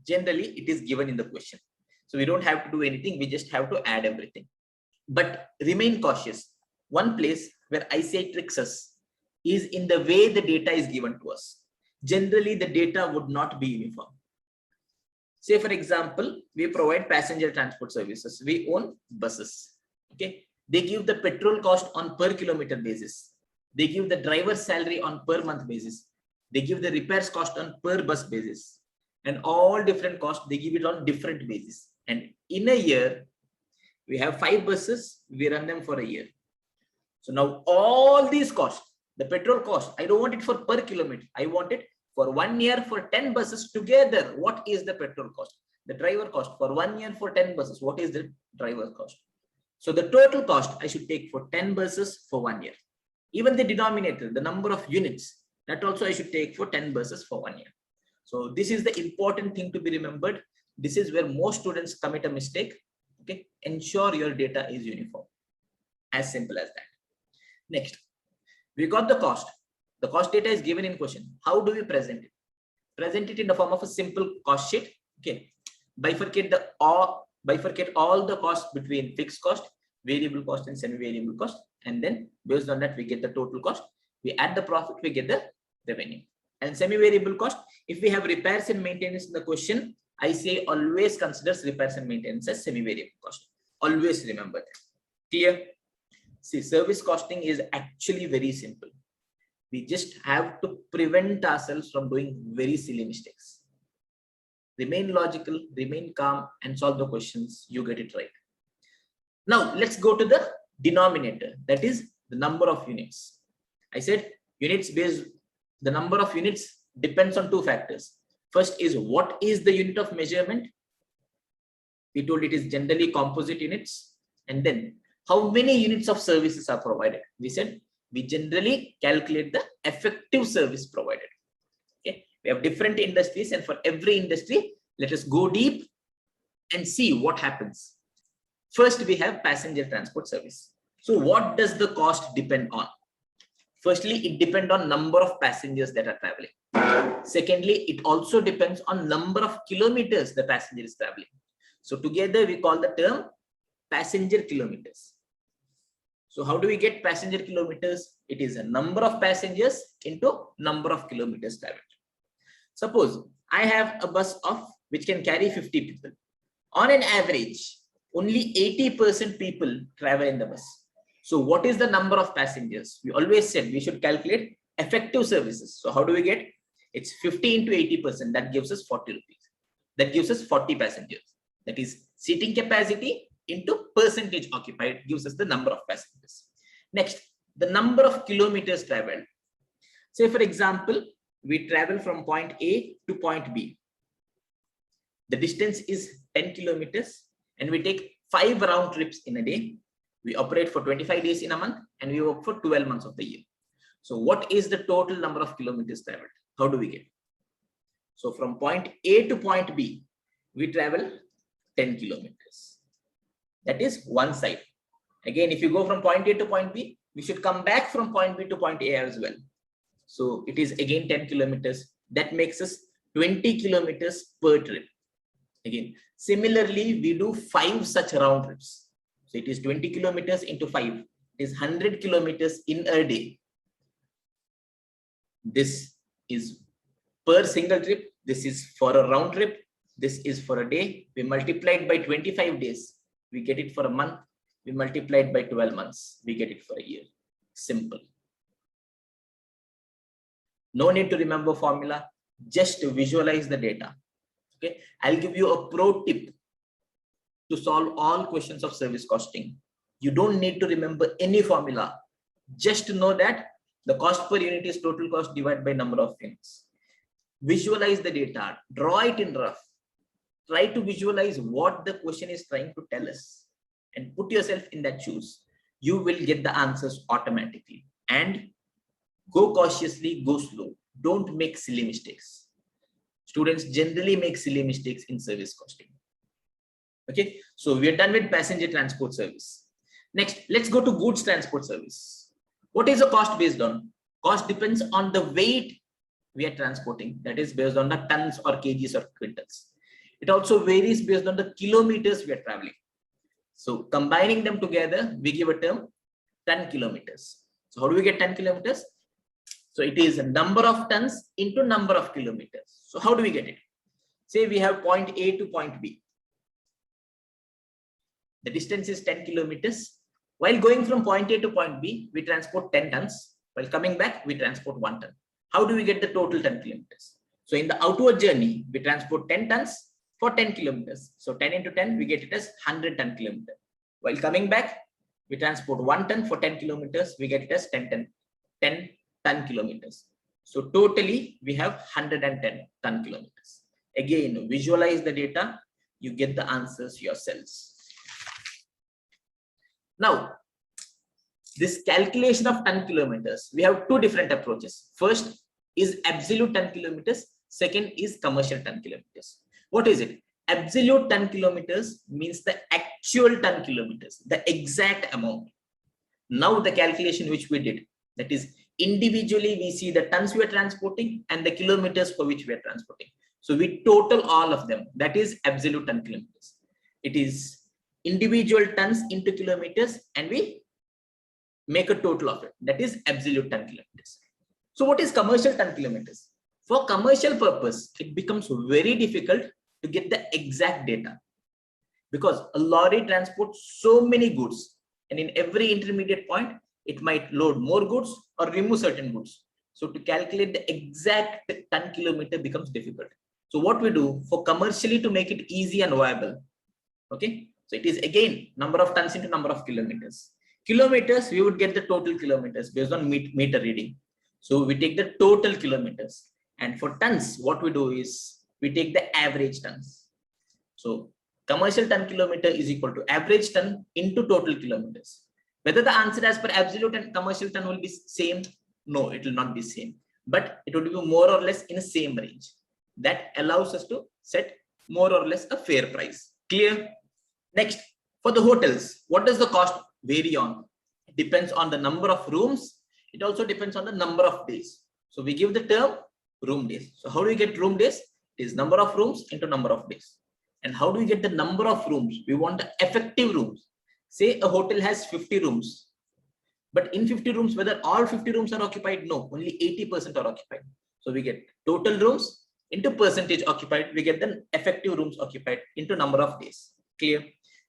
Generally, it is given in the question. So we don't have to do anything. We just have to add everything. But remain cautious. One place where ICAI tricks us is in the way the data is given to us. Generally, the data would not be uniform. Say, for example, we provide passenger transport services. We own buses. Okay, they give the petrol cost on per kilometer basis. They give the driver's salary on per month basis. They give the repairs cost on per bus basis, and all different costs, they give it on different basis. And in a year, we have 5 buses, we run them for a year. So now all these costs, the petrol cost, I don't want it for per kilometer. I want it for 1 year for 10 buses together. What is the petrol cost? The driver cost for 1 year for 10 buses. What is the driver cost? So the total cost I should take for 10 buses for 1 year. Even the denominator, the number of units, that also I should take for 10 buses for 1 year. So this is the important thing to be remembered. This is where most students commit a mistake. Okay, ensure your data is uniform. As simple as that. Next, we got the cost. The cost data is given in question. How do we present it? Present it in the form of a simple cost sheet. Okay, bifurcate all the costs between fixed cost, variable cost, and semi-variable cost, and then based on that we get the total cost. We add the profit, we get the revenue. And semi-variable cost, if we have repairs and maintenance in the question, ICAI always considers repairs and maintenance as semi-variable cost. Always remember that. Clear? See, service costing is actually very simple. We just have to prevent ourselves from doing very silly mistakes. Remain logical, remain calm, and solve the questions. You get it right. Now, let's go to the denominator. That is the number of units. I said units based, the number of units depends on 2 factors. First is what is the unit of measurement? We told it is generally composite units. And then how many units of services are provided? We said we generally calculate the effective service provided. Okay, we have different industries, and for every industry, let us go deep and see what happens. First, we have passenger transport service. So what does the cost depend on? Firstly, it depends on number of passengers that are traveling. Secondly, it also depends on number of kilometers the passenger is traveling. So together we call the term passenger kilometers. So how do we get passenger kilometers? It is a number of passengers into number of kilometers traveled. Suppose I have a bus of which can carry 50 people. On an average, only 80% people travel in the bus. So what is the number of passengers? We always said we should calculate effective services. So how do we get? It's 50 into 80%. That gives us 40 rupees. That gives us 40 passengers. That is seating capacity into percentage occupied gives us the number of passengers. Next, the number of kilometers traveled. Say for example, we travel from point A to point B. The distance is 10 kilometers and we take 5 round trips in a day. We operate for 25 days in a month and we work for 12 months of the year. So what is the total number of kilometers traveled? How do we get? So from point A to point B, we travel 10 kilometers. That is one side. Again, if you go from point A to point B, we should come back from point B to point A as well. So it is again 10 kilometers. That makes us 20 kilometers per trip. Again, similarly, we do 5 such round trips. So it is 20 kilometers into 5. It is 100 kilometers in a day. This is per single trip. This is for a round trip. This is for a day. We multiply it by 25 days. We get it for a month. We multiply it by 12 months. We get it for a year. Simple. No need to remember formula. Just visualize the data. Okay. I'll give you a pro tip to solve all questions of service costing. You don't need to remember any formula. Just know that the cost per unit is total cost divided by number of units. Visualize the data. Draw it in rough. Try to visualize what the question is trying to tell us and put yourself in that shoes. You will get the answers automatically. And go cautiously, go slow. Don't make silly mistakes. Students generally make silly mistakes in service costing. Okay, so we are done with passenger transport service. Next, let's go to goods transport service. What is the cost based on? Cost depends on the weight we are transporting. That is based on the tons or kgs or quintals. It also varies based on the kilometers we are traveling. So combining them together, we give a term 10 kilometers. So how do we get 10 kilometers? So it is a number of tons into number of kilometers. So how do we get it? Say we have point A to point B. The distance is 10 kilometers. While going from point A to point B, we transport 10 tons. While coming back, we transport 1 ton. How do we get the total 10 kilometers? So in the outward journey, we transport 10 tons for 10 kilometers. So 10 into 10, we get it as 100 ton kilometer. While coming back, we transport 1 ton for 10 kilometers. We get it as 10 ton kilometers. So totally, we have 110 ton kilometers. Again, visualize the data. You get the answers yourselves. Now, this calculation of ton kilometers, we have two different approaches. First is absolute ton kilometers. Second is commercial ton kilometers. What is it? Absolute ton kilometers means the actual ton kilometers, the exact amount. Now the calculation which we did, that is individually we see the tons we are transporting and the kilometers for which we are transporting. So we total all of them. That is absolute ton kilometers. It is individual tons into kilometers and we make a total of it. That is absolute ton kilometers. So what is commercial ton kilometers? For commercial purpose, it becomes very difficult to get the exact data because a lorry transports so many goods, and in every intermediate point, it might load more goods or remove certain goods. So to calculate the exact ton kilometer becomes difficult. So what we do for commercially to make it easy and viable, okay? So it is again number of tons into number of kilometers. Kilometers, we would get the total kilometers based on meter reading. So we take the total kilometers, and for tons, what we do is we take the average tons. So commercial ton kilometer is equal to average ton into total kilometers. Whether the answer as per absolute and commercial ton will be same, no, it will not be same, but it would be more or less in the same range. That allows us to set more or less a fair price. Clear? Next, for the hotels, what does the cost vary on? It depends on the number of rooms. It also depends on the number of days. So we give the term room days. So how do we get room days? It is number of rooms into number of days. And how do we get the number of rooms? We want the effective rooms. Say a hotel has 50 rooms, but in 50 rooms, whether all 50 rooms are occupied? No, only 80% are occupied. So we get total rooms into percentage occupied. We get the effective rooms occupied into number of days. Clear?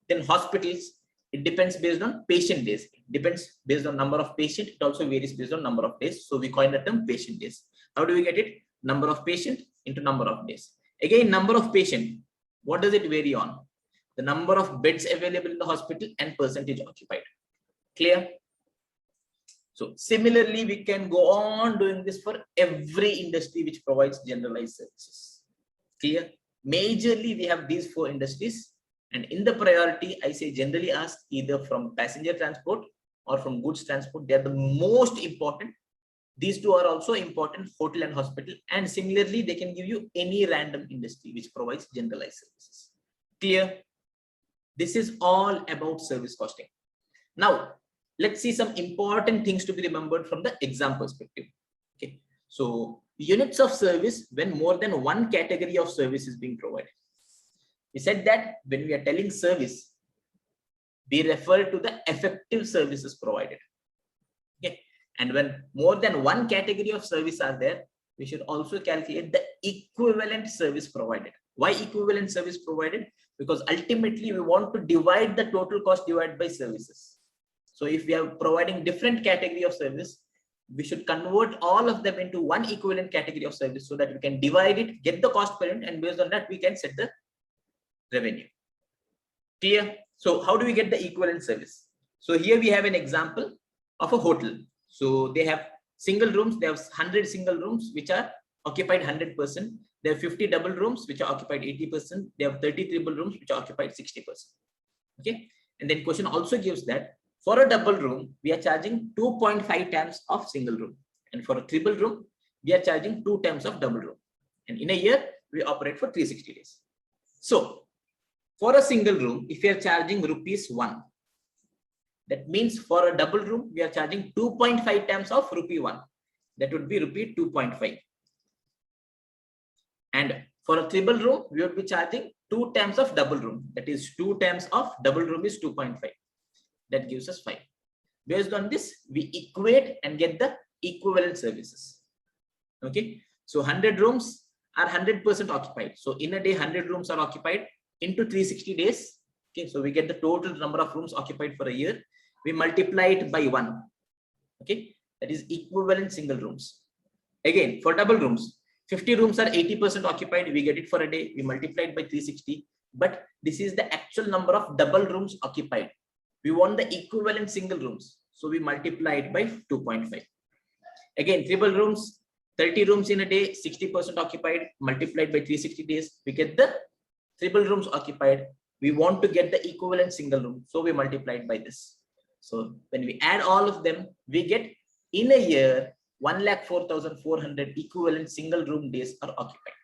Then hospitals, it depends based on patient days. It depends based on number of patient. It also varies based on number of days. So we coin the term patient days. How do we get it? Number of patient into number of days. Again, number of patient. What does it vary on? The number of beds available in the hospital and percentage occupied. Clear? So similarly, we can go on doing this for every industry which provides generalized services. Clear? Majorly, we have these 4 industries. And in the priority, I say generally ask either from passenger transport or from goods transport. They are the most important. These 2 are also important, hotel and hospital. And similarly, they can give you any random industry which provides generalized services. Clear? This is all about service costing. Now, let's see some important things to be remembered from the exam perspective. Okay. So units of service when more than one category of service is being provided. We said that when we are telling service, we refer to the effective services provided. Okay. And when more than one category of service are there, we should also calculate the equivalent service provided. Why equivalent service provided? Because ultimately we want to divide the total cost divided by services. So if we are providing different category of service, we should convert all of them into one equivalent category of service so that we can divide it, get the cost per unit, and based on that we can set the revenue. Clear? So how do we get the equivalent service? So here we have an example of a hotel. So they have single rooms. They have 100 single rooms which are occupied 100%. They have 50 double rooms which are occupied 80%. They have 30 triple rooms which are occupied 60%. Okay. And then question also gives that for a double room, we are charging 2.5 times of single room. And for a triple room, we are charging 2 times of double room. And in a year, we operate for 360 days. So for a single room, if we are charging ₹1, that means for a double room, we are charging 2.5 times of ₹1. That would be ₹2.5. And for a triple room, we would be charging 2 times of double room. That is 2 times of double room is 2.5. That gives us 5. Based on this, we equate and get the equivalent services. Okay. So 100 rooms are 100% occupied. So in a day, 100 rooms are occupied into 360 days. Okay. So we get the total number of rooms occupied for a year. We multiply it by 1. Okay. That is equivalent single rooms. Again, for double rooms, 50 rooms are 80% occupied. We get it for a day. We multiply it by 360. But this is the actual number of double rooms occupied. We want the equivalent single rooms. So we multiply it by 2.5. Again, triple rooms, 30 rooms in a day, 60% occupied, multiplied by 360 days. We get the triple rooms occupied. We want to get the equivalent single room. So we multiply it by this. So when we add all of them, we get in a year, 1,04,400 equivalent single room days are occupied.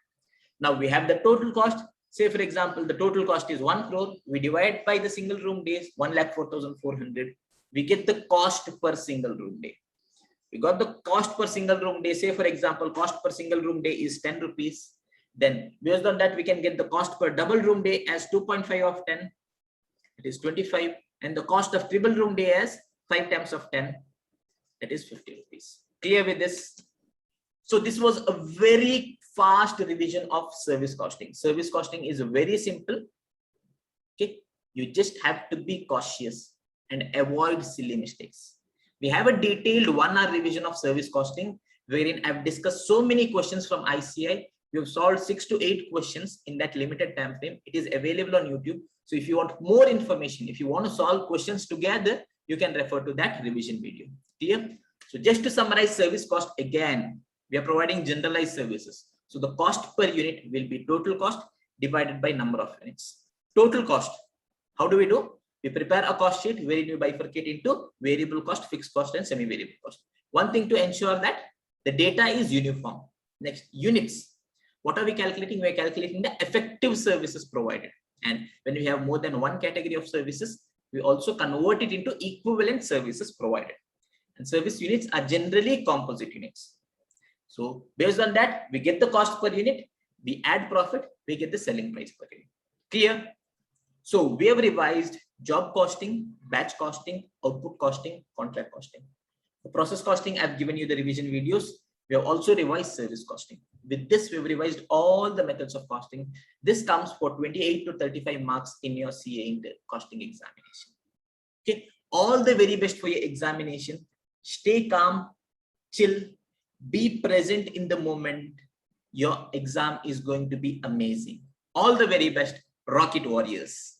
Now we have the total cost. Say for example, the total cost is 1 crore. We divide by the single room days, 1,04,400. We get the cost per single room day. We got the cost per single room day. Say for example, cost per single room day is 10 rupees. Then based on that, we can get the cost per double room day as 2.5 of 10. It is 25. And the cost of triple room day as 5 times of 10. That is 50 rupees. Clear with this? So this was a very fast revision of service costing. Service costing is very simple. Okay, you just have to be cautious and avoid silly mistakes. We have a detailed 1 hour revision of service costing, wherein I've discussed so many questions from ICAI. We have solved 6 to 8 questions in that limited time frame. It is available on YouTube. So if you want more information, if you want to solve questions together, you can refer to that revision video. Clear? So just to summarize service cost again, we are providing generalized services. So the cost per unit will be total cost divided by number of units. Total cost. How do we do? We prepare a cost sheet wherein we bifurcate into variable cost, fixed cost, and semi-variable cost. One thing to ensure that the data is uniform. Next, units. What are we calculating? We are calculating the effective services provided. And when we have more than one category of services, we also convert it into equivalent services provided. And service units are generally composite units. So based on that, we get the cost per unit, we add profit, we get the selling price per unit. Clear? So we have revised job costing, batch costing, output costing, contract costing. The process costing, I've given you the revision videos. We have also revised service costing. With this, we've revised all the methods of costing. This comes for 28 to 35 marks in your CA costing examination. Okay, all the very best for your examination. Stay calm, chill, be present in the moment. Your exam is going to be amazing. All the very best, Rocket Warriors.